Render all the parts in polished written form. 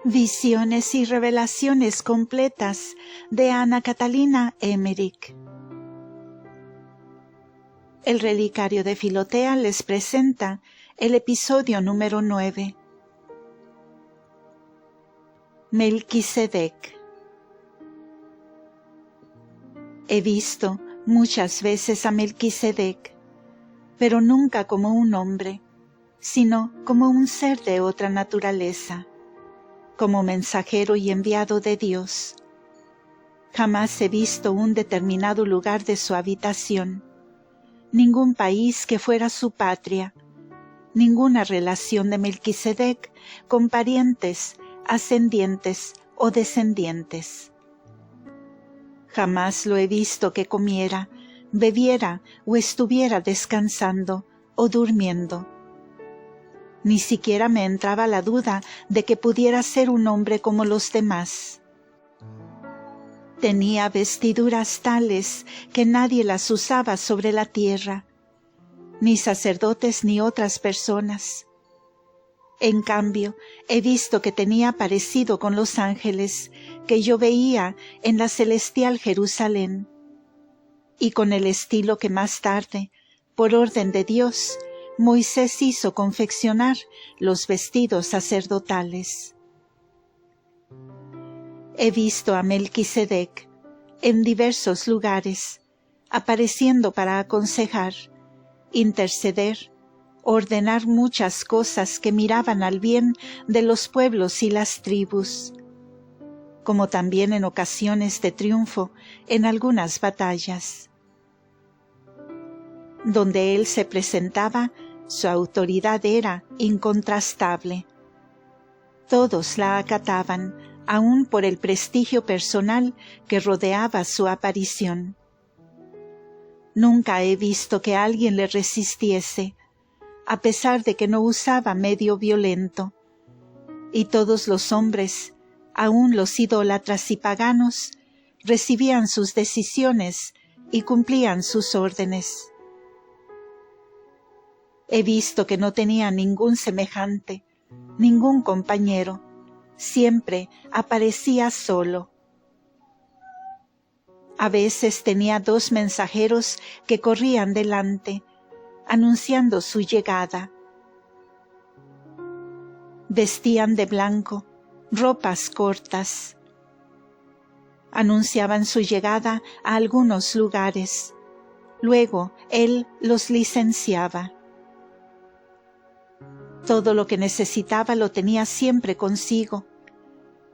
Visiones y revelaciones completas de Ana Catalina Emmerich. El Relicario de Filotea les presenta el episodio número 9. Melquisedec. He visto muchas veces a Melquisedec, pero nunca como un hombre, sino como un ser de otra naturaleza, como mensajero y enviado de Dios. Jamás he visto un determinado lugar de su habitación, ningún país que fuera su patria, ninguna relación de Melquisedec con parientes, ascendientes o descendientes. Jamás lo he visto que comiera, bebiera o estuviera descansando o durmiendo. Ni siquiera me entraba la duda de que pudiera ser un hombre como los demás. Tenía vestiduras tales que nadie las usaba sobre la tierra, ni sacerdotes ni otras personas. En cambio, he visto que tenía parecido con los ángeles que yo veía en la celestial Jerusalén, y con el estilo que más tarde, por orden de Dios, Moisés hizo confeccionar los vestidos sacerdotales. He visto a Melquisedec en diversos lugares, apareciendo para aconsejar, interceder, ordenar muchas cosas que miraban al bien de los pueblos y las tribus, como también en ocasiones de triunfo en algunas batallas. Donde él se presentaba, su autoridad era incontrastable. Todos la acataban, aun por el prestigio personal que rodeaba su aparición. Nunca he visto que alguien le resistiese, a pesar de que no usaba medio violento, y todos los hombres, aun los idólatras y paganos, recibían sus decisiones y cumplían sus órdenes. He visto que no tenía ningún semejante, ningún compañero, siempre aparecía solo. A veces tenía 2 mensajeros que corrían delante, anunciando su llegada. Vestían de blanco, ropas cortas. Anunciaban su llegada a algunos lugares. Luego él los licenciaba. Todo lo que necesitaba lo tenía siempre consigo.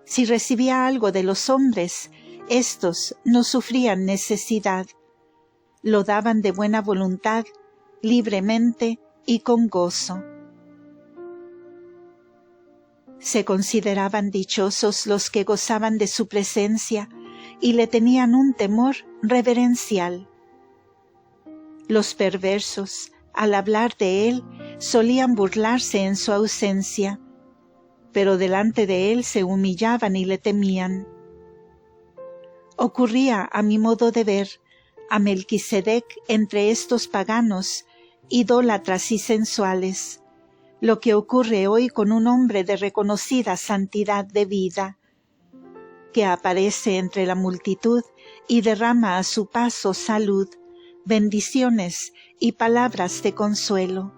Si recibía algo de los hombres, éstos no sufrían necesidad. Lo daban de buena voluntad, libremente y con gozo. Se consideraban dichosos los que gozaban de su presencia y le tenían un temor reverencial. Los perversos, al hablar de él, solían burlarse en su ausencia, pero delante de él se humillaban y le temían. Ocurría, a mi modo de ver, a Melquisedec entre estos paganos, idólatras y sensuales, lo que ocurre hoy con un hombre de reconocida santidad de vida, que aparece entre la multitud y derrama a su paso salud, bendiciones y palabras de consuelo.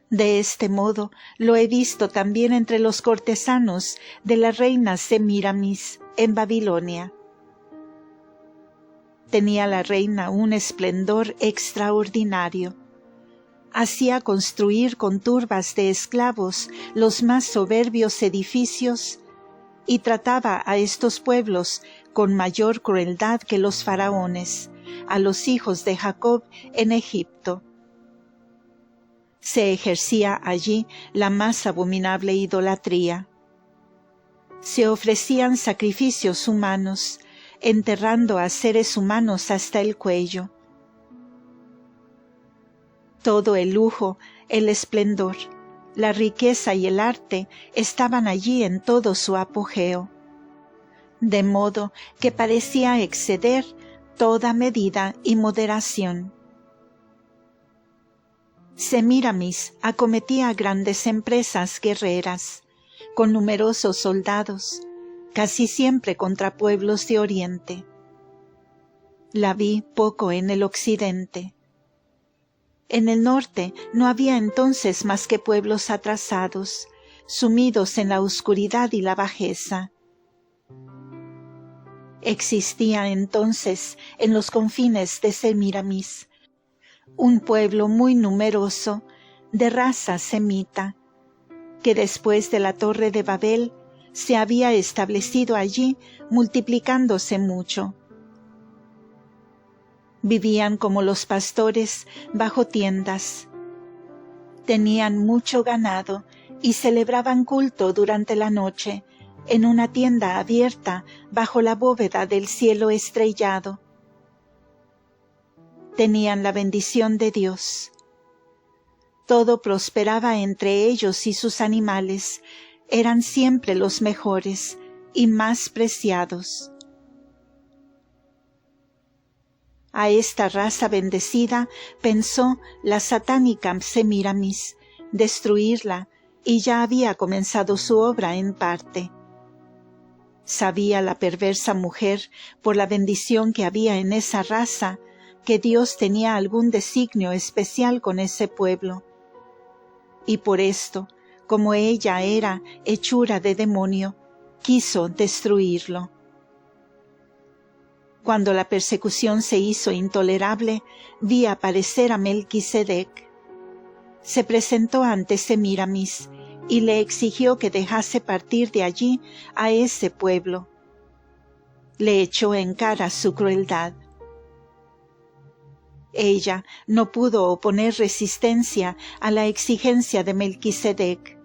De este modo lo he visto también entre los cortesanos de la reina Semíramis en Babilonia. Tenía la reina un esplendor extraordinario. Hacía construir con turbas de esclavos los más soberbios edificios y trataba a estos pueblos con mayor crueldad que los faraones, a los hijos de Jacob en Egipto. Se ejercía allí la más abominable idolatría. Se ofrecían sacrificios humanos, enterrando a seres humanos hasta el cuello. Todo el lujo, el esplendor, la riqueza y el arte estaban allí en todo su apogeo, de modo que parecía exceder toda medida y moderación. Semíramis acometía grandes empresas guerreras, con numerosos soldados, casi siempre contra pueblos de Oriente. La vi poco en el occidente. En el norte no había entonces más que pueblos atrasados, sumidos en la oscuridad y la bajeza. Existía entonces en los confines de Semíramis un pueblo muy numeroso, de raza semita, que después de la Torre de Babel se había establecido allí, multiplicándose mucho. Vivían como los pastores bajo tiendas. Tenían mucho ganado y celebraban culto durante la noche en una tienda abierta bajo la bóveda del cielo estrellado. Tenían la bendición de Dios. Todo prosperaba entre ellos y sus animales eran siempre los mejores y más preciados. A esta raza bendecida pensó la satánica Semíramis destruirla, y ya había comenzado su obra en parte. Sabía la perversa mujer, por la bendición que había en esa raza, que Dios tenía algún designio especial con ese pueblo. Y por esto, como ella era hechura de demonio, quiso destruirlo. Cuando la persecución se hizo intolerable, vi aparecer a Melquisedec. Se presentó ante Semíramis y le exigió que dejase partir de allí a ese pueblo. Le echó en cara su crueldad. Ella no pudo oponer resistencia a la exigencia de Melquisedec,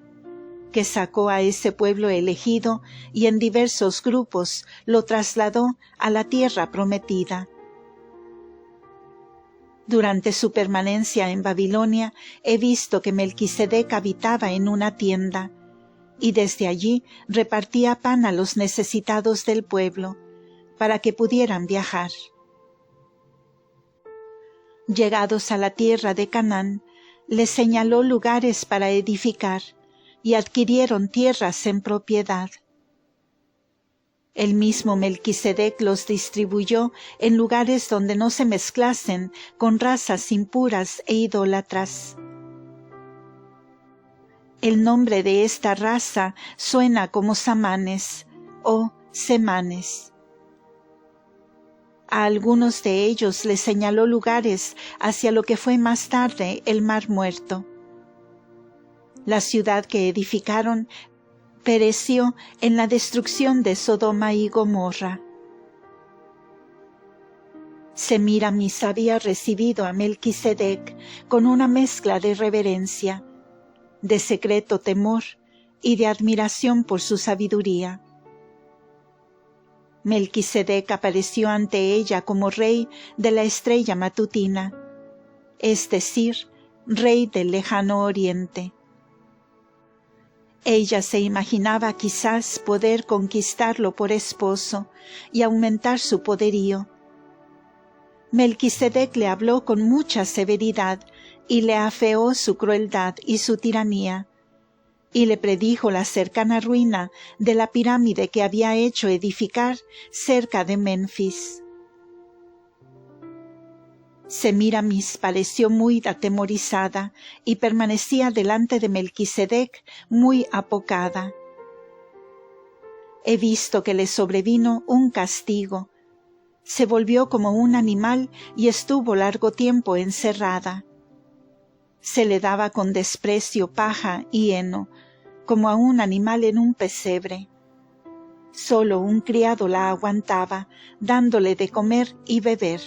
que sacó a ese pueblo elegido y en diversos grupos lo trasladó a la tierra prometida. Durante su permanencia en Babilonia he visto que Melquisedec habitaba en una tienda, y desde allí repartía pan a los necesitados del pueblo, para que pudieran viajar. Llegados a la tierra de Canaán, les señaló lugares para edificar, y adquirieron tierras en propiedad. El mismo Melquisedec los distribuyó en lugares donde no se mezclasen con razas impuras e idólatras. El nombre de esta raza suena como Samanes o Semanes. A algunos de ellos les señaló lugares hacia lo que fue más tarde el Mar Muerto. La ciudad que edificaron pereció en la destrucción de Sodoma y Gomorra. Semíramis había recibido a Melquisedec con una mezcla de reverencia, de secreto temor y de admiración por su sabiduría. Melquisedec apareció ante ella como rey de la estrella matutina, es decir, rey del lejano oriente. Ella se imaginaba quizás poder conquistarlo por esposo y aumentar su poderío. Melquisedec le habló con mucha severidad y le afeó su crueldad y su tiranía, y le predijo la cercana ruina de la pirámide que había hecho edificar cerca de Menfis. Semíramis pareció muy atemorizada y permanecía delante de Melquisedec muy apocada. He visto que le sobrevino un castigo. Se volvió como un animal y estuvo largo tiempo encerrada. Se le daba con desprecio paja y heno, como a un animal en un pesebre. Solo un criado la aguantaba, dándole de comer y beber.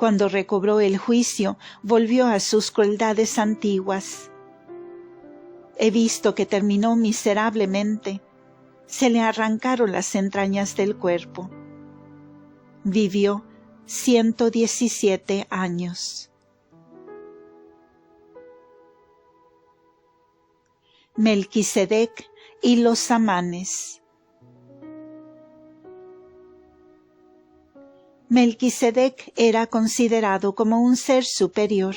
Cuando recobró el juicio, volvió a sus crueldades antiguas. He visto que terminó miserablemente. Se le arrancaron las entrañas del cuerpo. Vivió 117 años. Melquisedec y los Samanes. Melquisedec era considerado como un ser superior,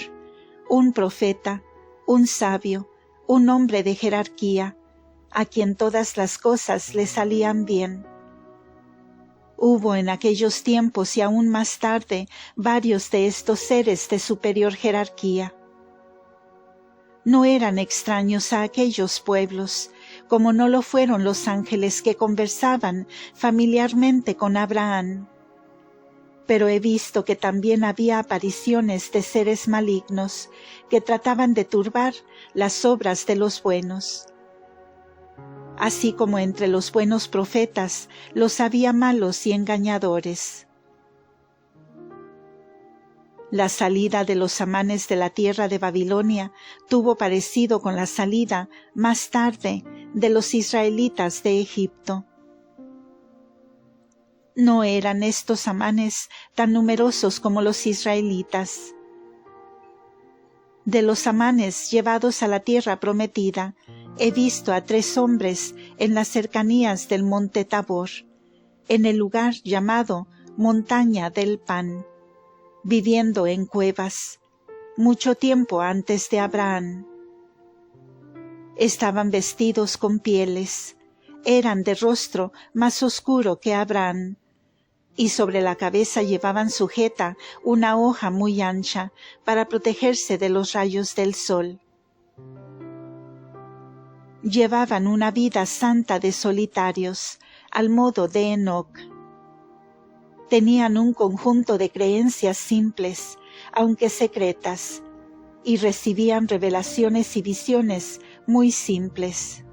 un profeta, un sabio, un hombre de jerarquía, a quien todas las cosas le salían bien. Hubo en aquellos tiempos y aún más tarde varios de estos seres de superior jerarquía. No eran extraños a aquellos pueblos, como no lo fueron los ángeles que conversaban familiarmente con Abraham. Pero he visto que también había apariciones de seres malignos que trataban de turbar las obras de los buenos. Así como entre los buenos profetas los había malos y engañadores. La salida de los amanes de la tierra de Babilonia tuvo parecido con la salida, más tarde, de los israelitas de Egipto. No eran estos amanes tan numerosos como los israelitas. De los amanes llevados a la tierra prometida, he visto a 3 hombres en las cercanías del monte Tabor, en el lugar llamado Montaña del Pan, viviendo en cuevas, mucho tiempo antes de Abraham. Estaban vestidos con pieles, eran de rostro más oscuro que Abraham, y sobre la cabeza llevaban sujeta una hoja muy ancha para protegerse de los rayos del sol. Llevaban una vida santa de solitarios, al modo de Enoc. Tenían un conjunto de creencias simples, aunque secretas, y recibían revelaciones y visiones muy simples.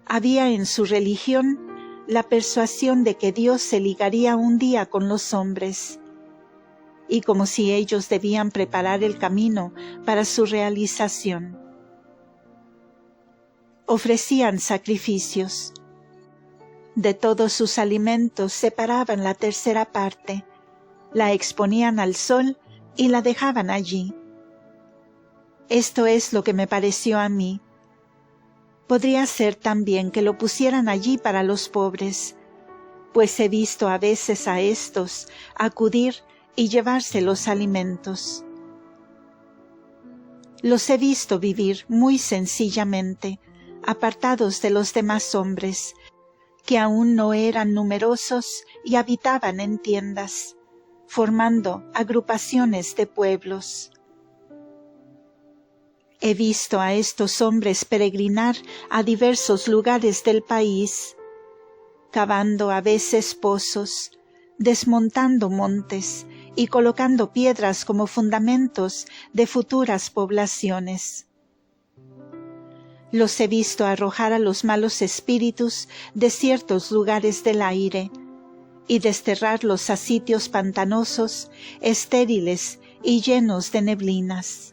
Había en su religión la persuasión de que Dios se ligaría un día con los hombres, y como si ellos debían preparar el camino para su realización. Ofrecían sacrificios. De todos sus alimentos separaban la tercera parte, la exponían al sol y la dejaban allí. Esto es lo que me pareció a mí. Podría ser también que lo pusieran allí para los pobres, pues he visto a veces a estos acudir y llevarse los alimentos. Los he visto vivir muy sencillamente, apartados de los demás hombres, que aún no eran numerosos y habitaban en tiendas, formando agrupaciones de pueblos. He visto a estos hombres peregrinar a diversos lugares del país, cavando a veces pozos, desmontando montes y colocando piedras como fundamentos de futuras poblaciones. Los he visto arrojar a los malos espíritus de ciertos lugares del aire y desterrarlos a sitios pantanosos, estériles y llenos de neblinas.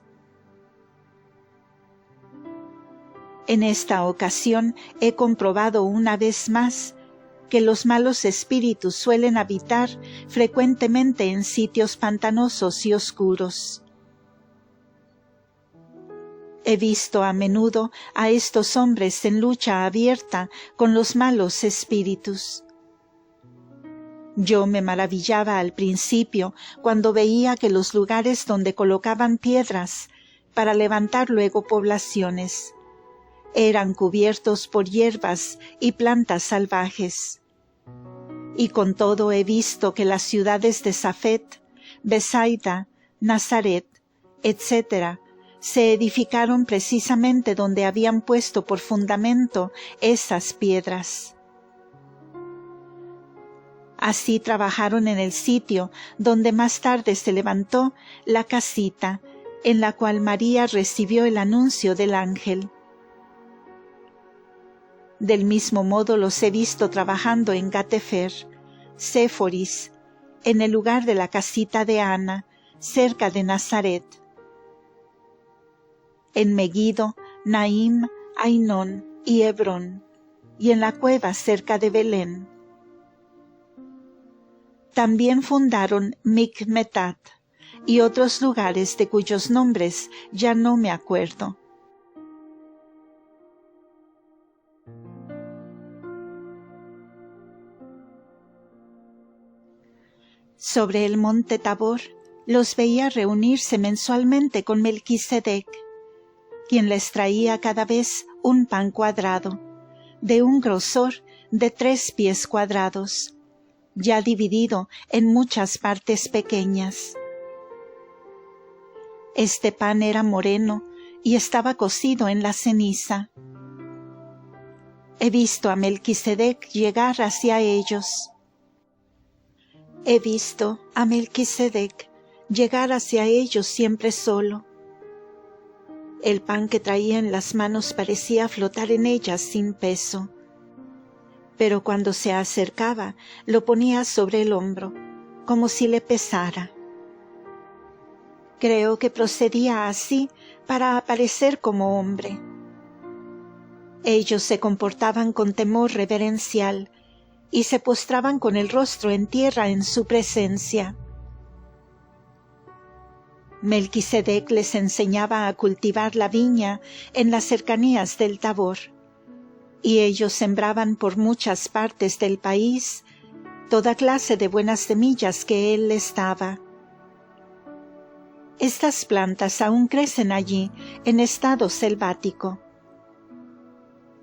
En esta ocasión he comprobado una vez más que los malos espíritus suelen habitar frecuentemente en sitios pantanosos y oscuros. He visto a menudo a estos hombres en lucha abierta con los malos espíritus. Yo me maravillaba al principio cuando veía que los lugares donde colocaban piedras para levantar luego poblaciones eran cubiertos por hierbas y plantas salvajes. Y con todo he visto que las ciudades de Safet, Besaida, Nazaret, etc., se edificaron precisamente donde habían puesto por fundamento esas piedras. Así trabajaron en el sitio donde más tarde se levantó la casita, en la cual María recibió el anuncio del ángel. Del mismo modo los he visto trabajando en Gatefer, Séforis, en el lugar de la casita de Ana, cerca de Nazaret. En Megiddo, Naim, Ainón y Hebrón, y en la cueva cerca de Belén. También fundaron Micmetat y otros lugares de cuyos nombres ya no me acuerdo. Sobre el monte Tabor los veía reunirse mensualmente con Melquisedec, quien les traía cada vez un pan cuadrado, de un grosor de 3 pies cuadrados, ya dividido en muchas partes pequeñas. Este pan era moreno y estaba cocido en la ceniza. He visto a Melquisedec llegar hacia ellos. He visto a Melquisedec llegar hacia ellos siempre solo. El pan que traía en las manos parecía flotar en ellas sin peso, pero cuando se acercaba lo ponía sobre el hombro, como si le pesara. Creo que procedía así para aparecer como hombre. Ellos se comportaban con temor reverencial y se postraban con el rostro en tierra en su presencia. Melquisedec les enseñaba a cultivar la viña en las cercanías del Tabor, y ellos sembraban por muchas partes del país toda clase de buenas semillas que él les daba. Estas plantas aún crecen allí en estado selvático.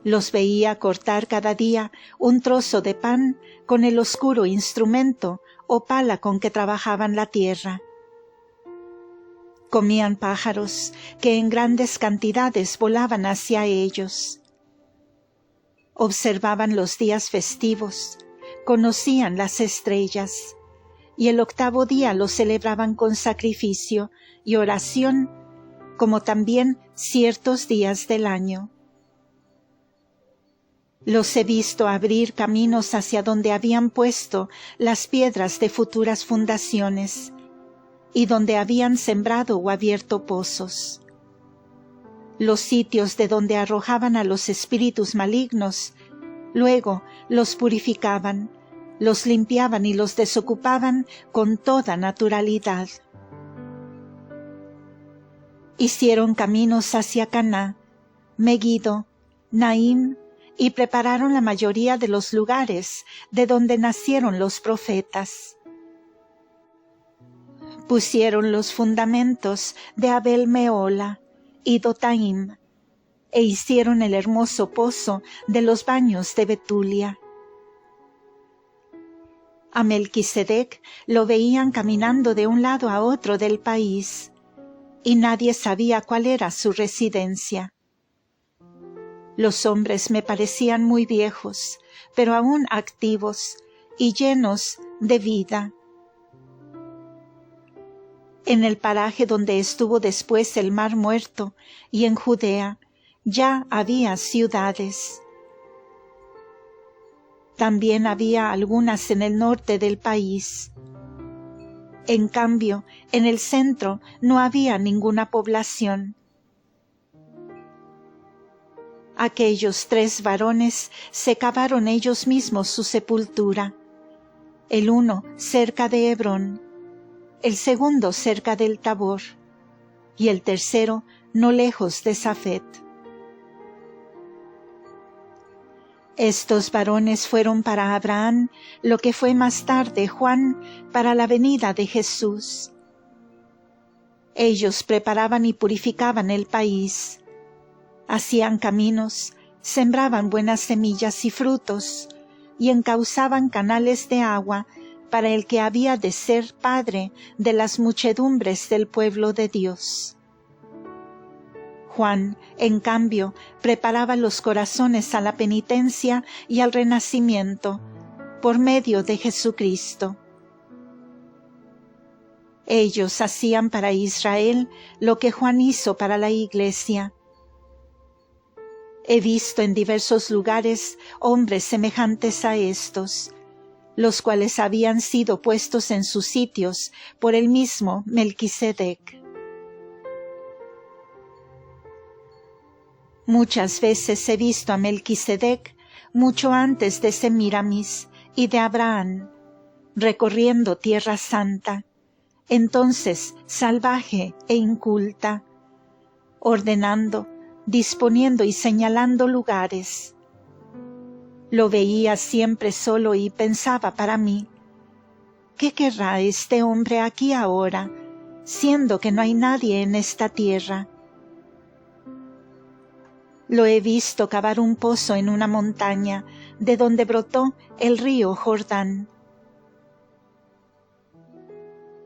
Los veía cortar cada día un trozo de pan con el oscuro instrumento o pala con que trabajaban la tierra. Comían pájaros que en grandes cantidades volaban hacia ellos. Observaban los días festivos, conocían las estrellas, y el 8º día lo celebraban con sacrificio y oración, como también ciertos días del año. Los he visto abrir caminos hacia donde habían puesto las piedras de futuras fundaciones, y donde habían sembrado o abierto pozos. Los sitios de donde arrojaban a los espíritus malignos, luego los purificaban, los limpiaban y los desocupaban con toda naturalidad. Hicieron caminos hacia Caná, Megiddo, Naín, y prepararon la mayoría de los lugares de donde nacieron los profetas. Pusieron los fundamentos de Abel Meola y Dotaim, e hicieron el hermoso pozo de los baños de Betulia. A Melquisedec lo veían caminando de un lado a otro del país, y nadie sabía cuál era su residencia. Los hombres me parecían muy viejos, pero aún activos y llenos de vida. En el paraje donde estuvo después el Mar Muerto y en Judea ya había ciudades. También había algunas en el norte del país. En cambio, en el centro no había ninguna población. Aquellos 3 varones se cavaron ellos mismos su sepultura, el uno cerca de Hebrón, el segundo cerca del Tabor, y el tercero no lejos de Safet. Estos varones fueron para Abraham lo que fue más tarde Juan para la venida de Jesús. Ellos preparaban y purificaban el país, hacían caminos, sembraban buenas semillas y frutos, y encauzaban canales de agua para el que había de ser padre de las muchedumbres del pueblo de Dios. Juan, en cambio, preparaba los corazones a la penitencia y al renacimiento, por medio de Jesucristo. Ellos hacían para Israel lo que Juan hizo para la Iglesia. He visto en diversos lugares hombres semejantes a estos, los cuales habían sido puestos en sus sitios por el mismo Melquisedec. Muchas veces he visto a Melquisedec mucho antes de Semíramis y de Abraham, recorriendo Tierra Santa, entonces salvaje e inculta, ordenando, disponiendo y señalando lugares. Lo veía siempre solo y pensaba para mí: ¿qué querrá este hombre aquí ahora, siendo que no hay nadie en esta tierra? Lo he visto cavar un pozo en una montaña, de donde brotó el río Jordán.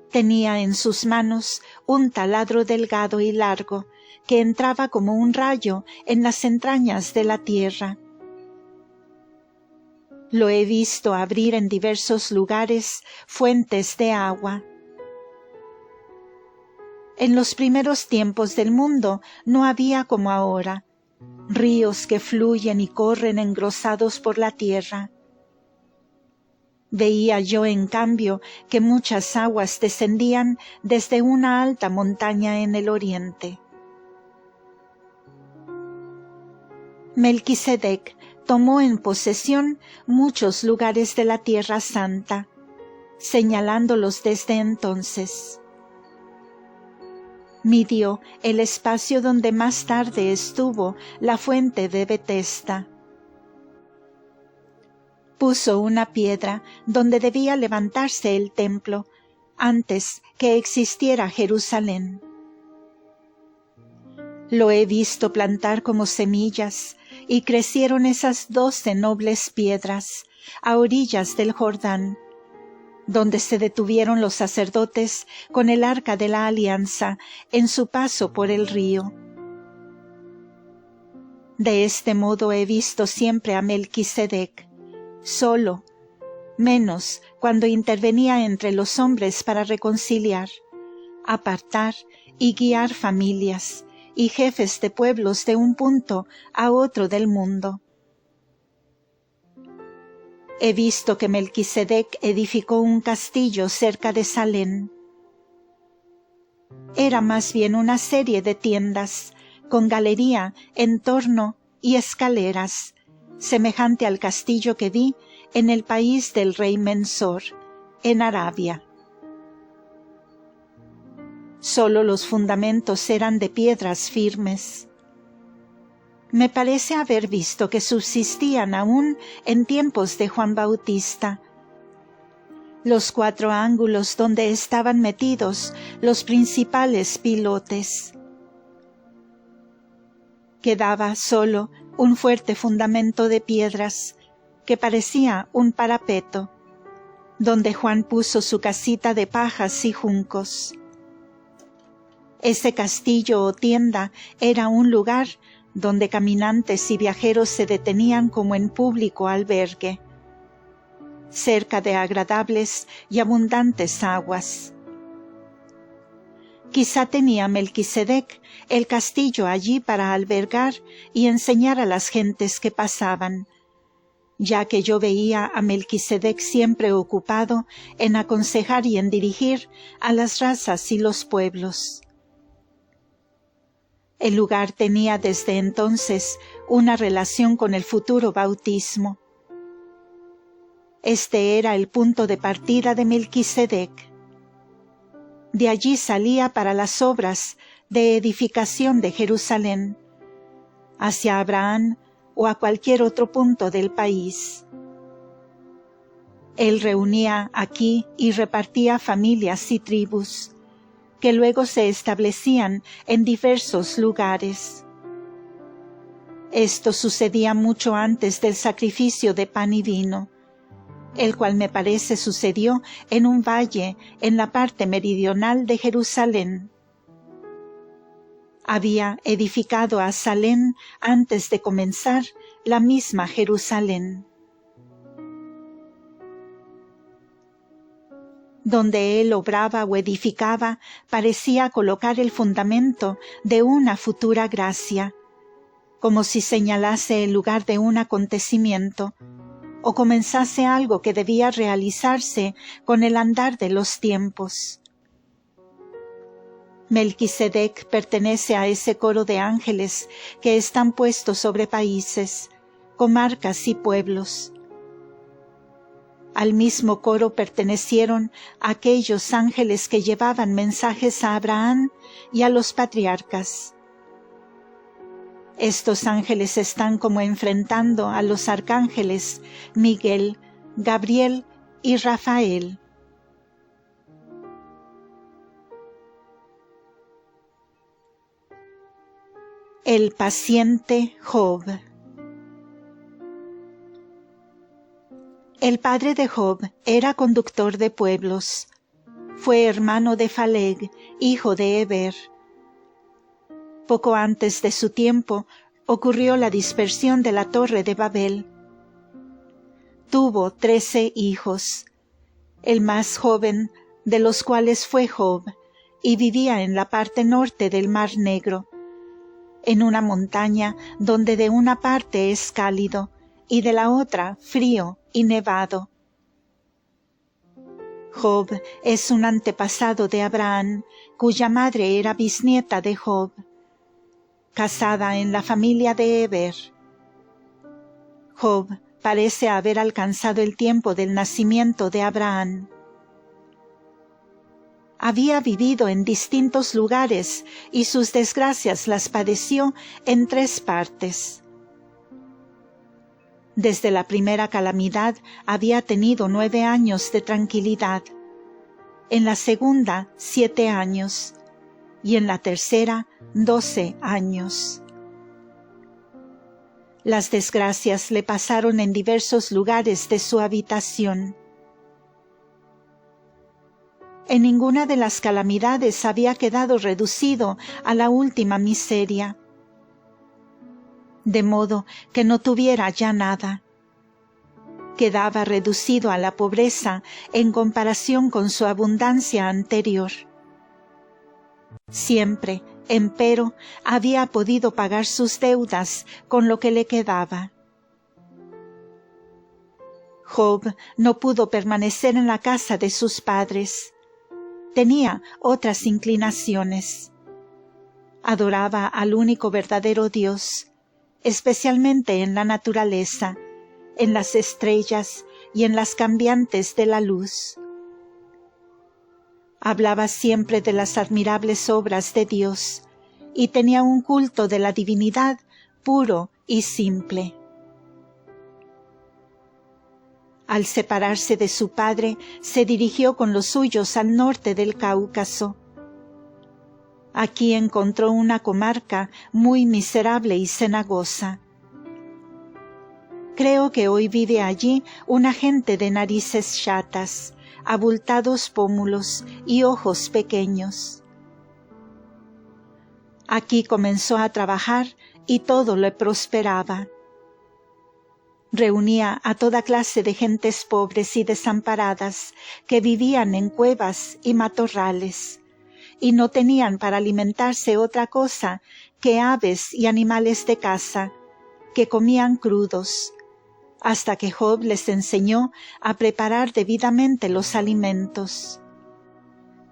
Tenía en sus manos un taladro delgado y largo, que entraba como un rayo en las entrañas de la tierra. Lo he visto abrir en diversos lugares fuentes de agua. En los primeros tiempos del mundo no había como ahora, ríos que fluyen y corren engrosados por la tierra. Veía yo, en cambio, que muchas aguas descendían desde una alta montaña en el oriente. Melquisedec tomó en posesión muchos lugares de la Tierra Santa, señalándolos desde entonces. Midió el espacio donde más tarde estuvo la fuente de Betesda. Puso una piedra donde debía levantarse el templo, antes que existiera Jerusalén. Lo he visto plantar como semillas, y crecieron esas 12 nobles piedras a orillas del Jordán, donde se detuvieron los sacerdotes con el arca de la alianza en su paso por el río. De este modo he visto siempre a Melquisedec, solo, menos cuando intervenía entre los hombres para reconciliar, apartar y guiar familias y jefes de pueblos de un punto a otro del mundo. He visto que Melquisedec edificó un castillo cerca de Salem. Era más bien una serie de tiendas, con galería en torno y escaleras, semejante al castillo que vi en el país del rey Mensor, en Arabia. Solo los fundamentos eran de piedras firmes. Me parece haber visto que subsistían aún en tiempos de Juan Bautista. Los 4 ángulos donde estaban metidos los principales pilotes. Quedaba solo un fuerte fundamento de piedras, que parecía un parapeto, donde Juan puso su casita de pajas y juncos. Ese castillo o tienda era un lugar donde caminantes y viajeros se detenían como en público albergue, cerca de agradables y abundantes aguas. Quizá tenía Melquisedec el castillo allí para albergar y enseñar a las gentes que pasaban, ya que yo veía a Melquisedec siempre ocupado en aconsejar y en dirigir a las razas y los pueblos. El lugar tenía desde entonces una relación con el futuro bautismo. Este era el punto de partida de Melquisedec. De allí salía para las obras de edificación de Jerusalén, hacia Abraham o a cualquier otro punto del país. Él reunía aquí y repartía familias y tribus, que luego se establecían en diversos lugares. Esto sucedía mucho antes del sacrificio de pan y vino, el cual me parece sucedió en un valle en la parte meridional de Jerusalén. Había edificado a Salem antes de comenzar la misma Jerusalén. Donde él obraba o edificaba, parecía colocar el fundamento de una futura gracia, como si señalase el lugar de un acontecimiento, o comenzase algo que debía realizarse con el andar de los tiempos. Melquisedec pertenece a ese coro de ángeles que están puestos sobre países, comarcas y pueblos. Al mismo coro pertenecieron aquellos ángeles que llevaban mensajes a Abraham y a los patriarcas. Estos ángeles están como enfrentando a los arcángeles Miguel, Gabriel y Rafael. El paciente Job. El padre de Job era conductor de pueblos. Fue hermano de Phaleg, hijo de Heber. Poco antes de su tiempo ocurrió la dispersión de la Torre de Babel. Tuvo 13 hijos, el más joven de los cuales fue Job, y vivía en la parte norte del Mar Negro, en una montaña donde de una parte es cálido y de la otra frío y nevado. Job es un antepasado de Abraham, cuya madre era bisnieta de Job, casada en la familia de Heber. Job parece haber alcanzado el tiempo del nacimiento de Abraham. Había vivido en distintos lugares y sus desgracias las padeció en 3 partes. Desde la primera calamidad había tenido 9 años de tranquilidad, en la segunda 7 años y en la tercera 12 años. Las desgracias le pasaron en diversos lugares de su habitación. En ninguna de las calamidades había quedado reducido a la última miseria, de modo que no tuviera ya nada. Quedaba reducido a la pobreza en comparación con su abundancia anterior. Siempre, empero, había podido pagar sus deudas con lo que le quedaba. Job no pudo permanecer en la casa de sus padres. Tenía otras inclinaciones. Adoraba al único verdadero Dios, especialmente en la naturaleza, en las estrellas y en las cambiantes de la luz. Hablaba siempre de las admirables obras de Dios y tenía un culto de la divinidad puro y simple. Al separarse de su padre, se dirigió con los suyos al norte del Cáucaso. Aquí encontró una comarca muy miserable y cenagosa. Creo que hoy vive allí una gente de narices chatas, abultados pómulos y ojos pequeños. Aquí comenzó a trabajar y todo le prosperaba. Reunía a toda clase de gentes pobres y desamparadas que vivían en cuevas y matorrales, y no tenían para alimentarse otra cosa que aves y animales de caza, que comían crudos, hasta que Job les enseñó a preparar debidamente los alimentos.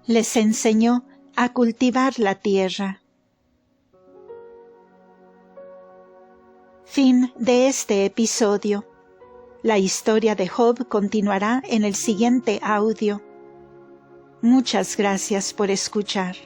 Les enseñó a cultivar la tierra. Fin de este episodio. La historia de Job continuará en el siguiente audio. Muchas gracias por escuchar.